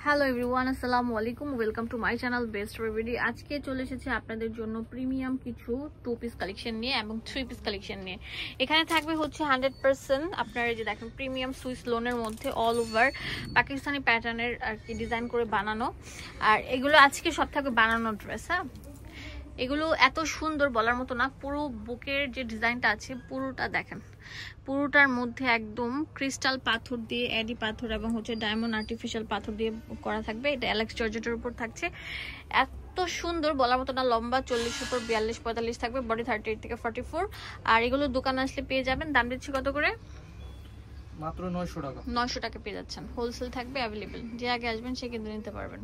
Hello everyone, আসসালামু আলাইকুম। Welcome to my channel best রেভিডি। আজকে চলে এসেছে আপনাদের জন্য প্রিমিয়াম কিছু 2 পিস কালেকশন নিয়ে এবং 3 পিস কালেকশন নিয়ে। এখানে থাকবে হচ্ছে 100% আপনারা যে দেখেন প্রিমিয়াম সুইস লোনের মধ্যে অল ওভার পাকিস্তানি প্যাটার্নের আর কি ডিজাইন করে বানানো। আর এগুলো আজকে সব থাকবে বানানো ড্রেস। হ্যাঁ, এগুলো এত সুন্দর বলার মতো না। পুরো বুকের যে ডিজাইনটা আছে পুরোটা দেখেন, পুরোটার মধ্যে একদম ক্রিস্টাল পাথর দিয়ে, এডি পাথর এবং হচ্ছে ডায়মন্ড আর্টিফিশিয়াল পাথর দিয়ে করা থাকবে। এটা অ্যালেক্স জর্জেটের উপর থাকছে। এত সুন্দর বলার মতো না। লম্বা 40 উপর 42-45 থাকবে, বডি 38 থেকে 44। আর এগুলো দোকানে আসলে পেয়ে যাবেন। দাম দিচ্ছি কত করে? মাত্র 900 টাকা। 900 টাকা পেয়ে যাচ্ছেন। হোলসেল থাকবে অ্যাভেলেবেল, যে আগে আসবেন সে কিন্তু নিতে পারবেন।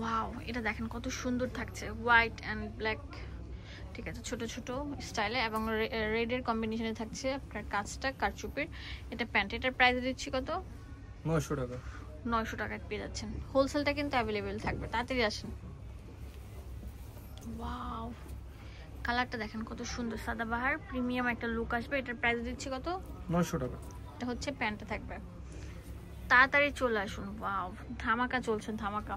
ওয়াও, এটা দেখেন কত সুন্দর থাকছে, হোয়াইট অ্যান্ড ব্ল্যাক। ঠিক আছে, ছোট ছোট স্টাইলে এবং রেডের কম্বিনেশনে থাকছে আপনার কাজটা কারচুপির। এটা প্যান্ট, এটার প্রাইস দিচ্ছি কত? 900 টাকা। 900 টাকায় পেয়ে যাচ্ছেন। হোলসেলটা কিন্তু অ্যাভেলেবেল থাকবে, তাড়াতাড়ি আসেন। ওয়াও, কালারটা দেখেন কত সুন্দর, সাদাবাহার প্রিমিয়াম একটা লুক আসবে। এটার প্রাইস দিচ্ছি কত? 900 টাকা। এটা হচ্ছে প্যান্টটা থাকবে, তাড়াতাড়ি চলে আসুন। ওয়াও, ধামাকা চলছে, ধামাকা।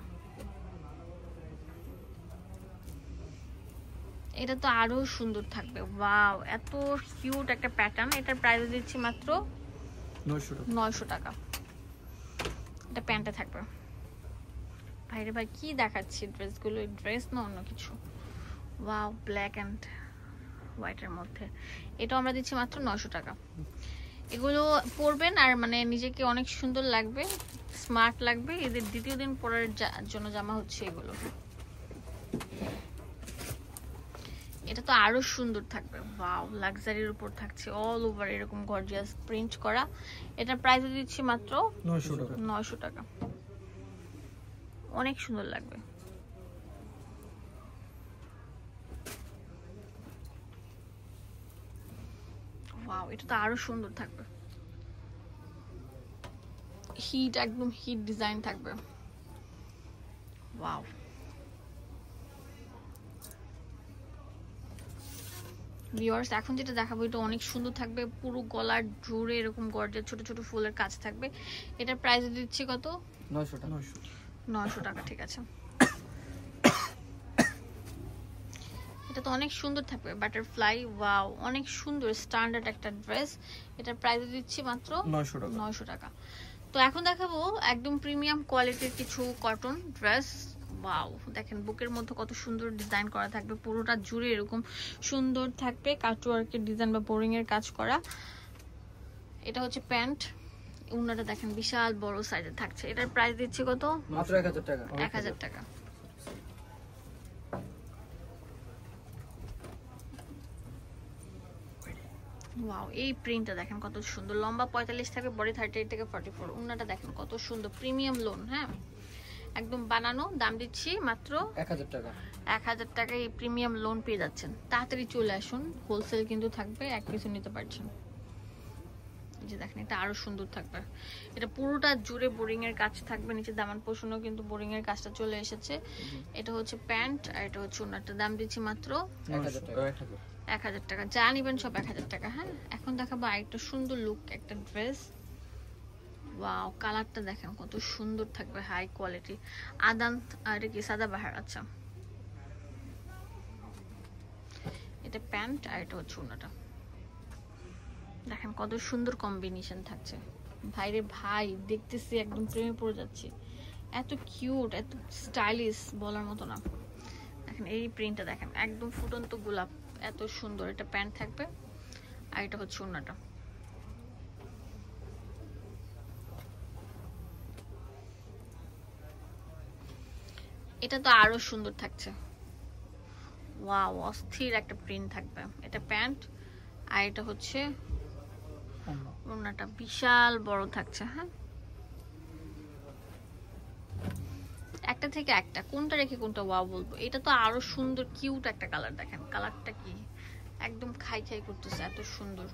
এটা তো আরো সুন্দর থাকবে। ওয়াও, এত কিউট একটা প্যাটার্ন। এটার প্রাইস দিচ্ছি মাত্র 900 টাকা। এটা প্যান্টে থাকবে। ভাইরে ভাই, কি দেখাচ্ছি ড্রেসগুলো, ড্রেস না অন্য কিছু। ওয়াও, ব্ল্যাক অ্যান্ড হোয়াইটের মধ্যে। এটা আমরা দিচ্ছি মাত্র 900 টাকা। এগুলো পরবেন আর মানে নিজেকে অনেক সুন্দর লাগবে, স্মার্ট লাগবে। এদের দ্বিতীয় দিন পরার জন্য জামা হচ্ছে এগুলো। এটা তো আরো সুন্দর থাকবে। ওয়াও, লাক্সারির উপর থাকছে অল ওভার এরকম গর্জিয়াস প্রিন্ট করা। এটা প্রাইস দিচ্ছি মাত্র 900 টাকা। 900 টাকা। অনেক সুন্দর লাগবে। ওয়াও, এটা তো আরো সুন্দর থাকবে। হিট, একদম হিট ডিজাইন থাকবে। ওয়াও, ভিউয়ার্স এখন যেটা দেখাবো এটা অনেক সুন্দর থাকবে। পুরো গলার জুড়ে এরকম গর্জিয়াস ছোট ছোট ফুলের কাজ থাকবে। এটার প্রাইস দিচ্ছি কত? 900 টাকা। 900 টাকা। ঠিক আছে, এটা তো অনেক সুন্দর থাকবে, বাটারফ্লাই। ওয়াও, অনেক সুন্দর স্ট্যান্ডার্ড একটা ড্রেস। এটার প্রাইস দিচ্ছি মাত্র 900 টাকা। 900 টাকা। তো এখন দেখাবো একদম প্রিমিয়াম কোয়ালিটির কিছু কটন ড্রেস। ওয়াও, দেখেন বুকের মধ্যে কত সুন্দর ডিজাইন করা থাকবে, পুরোটা জুড়ে এরকম সুন্দর থাকবে কাটওয়ার্কের ডিজাইন বা বোরিং এর কাজ করা। এটা হচ্ছে প্যান্ট। উন্নাটা দেখেন বিশাল বড় সাইজের থাকছে। এটার প্রাইস দিচ্ছি কত? মাত্র 1000 টাকা। 1000 টাকা। ওয়াও, এই প্রিন্টটা দেখেন কত সুন্দর। লম্বা 45 থেকে বডি 38 থেকে 44। উন্নাটা দেখেন কত সুন্দর, প্রিমিয়াম লোন। হ্যাঁ, একদম বানানো। দাম দিচ্ছি মাত্র 1000 টাকা। 1000 টাকায় এই প্রিমিয়াম লোন পেয়ে যাচ্ছেন। তাড়াতাড়ি চলে আসুন, হোলসেল কিন্তু থাকবে, এক পিসও নিতে পারছেন। এই যে দেখেন, এটা আরো সুন্দর থাকবে। এটা পুরোটা জুড়ে বোরিং এর কাজ থাকবে, নিচে দামান পোষণও কিন্তু বোরিং এর কাজটা চলে এসেছে। এটা হচ্ছে প্যান্ট আর এটা হচ্ছে উন্নাটা। দাম দিচ্ছি মাত্র 1000 টাকা। 1000 টাকা। যা নিবেন সব 1000 টাকা। হ্যাঁ, এখন দেখাবো আরেকটা সুন্দর লুক একটা ড্রেস। ওয়াও, কালারটা দেখেন কত সুন্দর থাকবে, হাই কোয়ালিটি। আদান আর কি সাদাবাহার। আচ্ছা, এটা প্যান্ট আর এটা হচ্ছে ওড়নাটা। দেখেন কত সুন্দর কম্বিনেশন থাকছে। ভাইরে ভাই, দেখতেছি একদম প্রেমে পড়ে যাচ্ছি। এত কিউট, এত স্টাইলিশ বলার মতো না। দেখেন এই প্রিন্টটা দেখেন, একদম ফুটন্ত গোলাপ, এত সুন্দর। এটা প্যান্ট থাকবে আর এটা হচ্ছে ওড়নাটা। এটা তো আরো সুন্দর থাকছে। ওয়াও, অস্থির একটা প্রিন্ট থাকবে। এটা প্যান্ট আর এটা হচ্ছে ওড়নাটা, বিশাল বড় থাকছে। হ্যাঁ, একটা থেকে একটা, কোনটা রেখে কোনটা ওয়াও বলবো। এটা তো আরো সুন্দর কিউট একটা কালার। দেখেন কালারটা কি, একদম খাই খাই করতেছে, এত সুন্দর।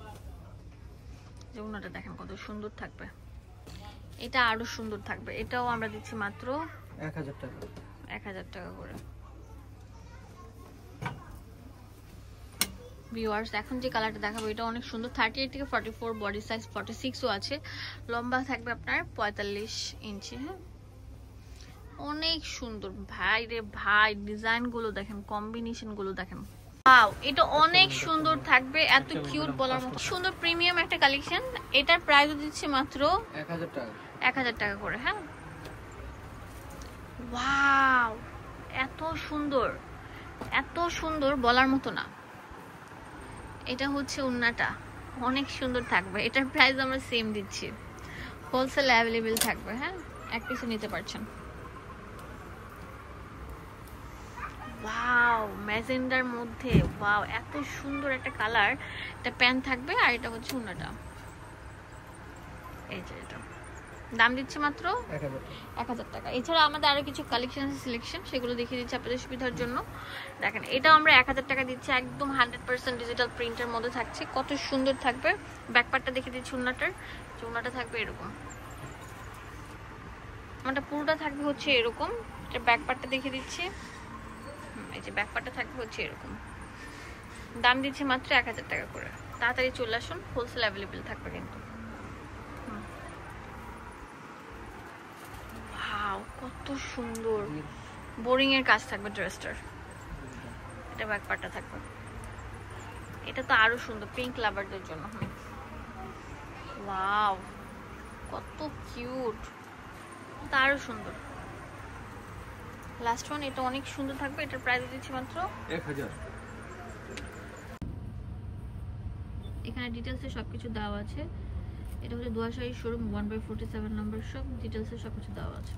যে ওড়নাটা দেখেন কত সুন্দর থাকবে। এটা আরো সুন্দর থাকবে। এটাও আমরা দিচ্ছি মাত্র 1000 টাকা। 1000 টাকা করে। ভিউয়ার্স এখন যে কালারটা দেখাবো এটা অনেক সুন্দর, 38 থেকে 44, বডি সাইজ 46ও আছে, লম্বা থাকবে আপনার 45 ইঞ্চি। হ্যাঁ, অনেক সুন্দর ভাই রে ভাই, ডিজাইন গুলো দেখেন, কম্বিনেশন গুলো দেখেন, ওয়াও এটা অনেক সুন্দর থাকবে, এত কিউট বলার মতো সুন্দর প্রিমিয়াম একটা কালেকশন। এটার প্রাইস দিচ্ছে মাত্র 1000 টাকা, 1000 টাকা করে। হ্যাঁ, ওয়াও এত সুন্দর, এত সুন্দর বলার মতো না। এটা হচ্ছে ওড়নাটা, অনেক সুন্দর থাকবে, এটার প্রাইস আমরা সেম দিচ্ছি, হোলসেল অ্যাভেলেবেল থাকবে। হ্যাঁ, এক পিসও নিতে পারছেন। ওয়াও ম্যাজেন্ডার মধ্যে, ওয়াও এত সুন্দর একটা কালার। এটা প্যান্ট থাকবে আর এটা হচ্ছে ওড়নাটা। এই যে এটা দাম দিচ্ছে মাত্র 1000 টাকা। এছাড়া আমাদের আরো কিছু কালেকশন আছে, সিলেকশন, সেগুলো দেখিয়ে দিচ্ছি আপনাদের সুবিধার জন্য। দেখেন এটা আমরা 1000 টাকা দিচ্ছি, একদম 100% ডিজিটাল প্রিন্টের মধ্যে থাকছে, কত সুন্দর থাকবে। ব্যাকপার্টটা দেখিয়ে দিচ্ছি ওড়নাটার, ওড়নাটা থাকবে এরকম, আমারটা পুরোটা থাকবে হচ্ছে এরকম। এটা ব্যাকপার্টটা দেখিয়ে দিচ্ছি, এই যে ব্যাকপার্টটা থাকবে হচ্ছে এরকম। দাম দিচ্ছে মাত্র 1000 টাকা করে। তাড়াতাড়ি চলে আসুন, হোলসেল অ্যাভেলেবেল থাকবে কিন্তু। ওয়াও কত সুন্দর, বোরিং এর কাজ থাকবে ড্রেসটার। এটা ব্যাকপার্টটা থাকবে, এটা তো আরো সুন্দর পিঙ্ক লাভারদের জন্য। ওয়াও কত কিউট, এটা আরো সুন্দর। লাস্ট ওয়ান, এটা অনেক সুন্দর থাকবে, এটার প্রাইস দিচ্ছি মাত্র 1000। এখানে ডিটেইলসে সবকিছু দেওয়া আছে। এটা হচ্ছে দুয়াশাহী শোরুম 1/47 নম্বর শপ, ডিটেইলসে সবকিছু দেওয়া আছে।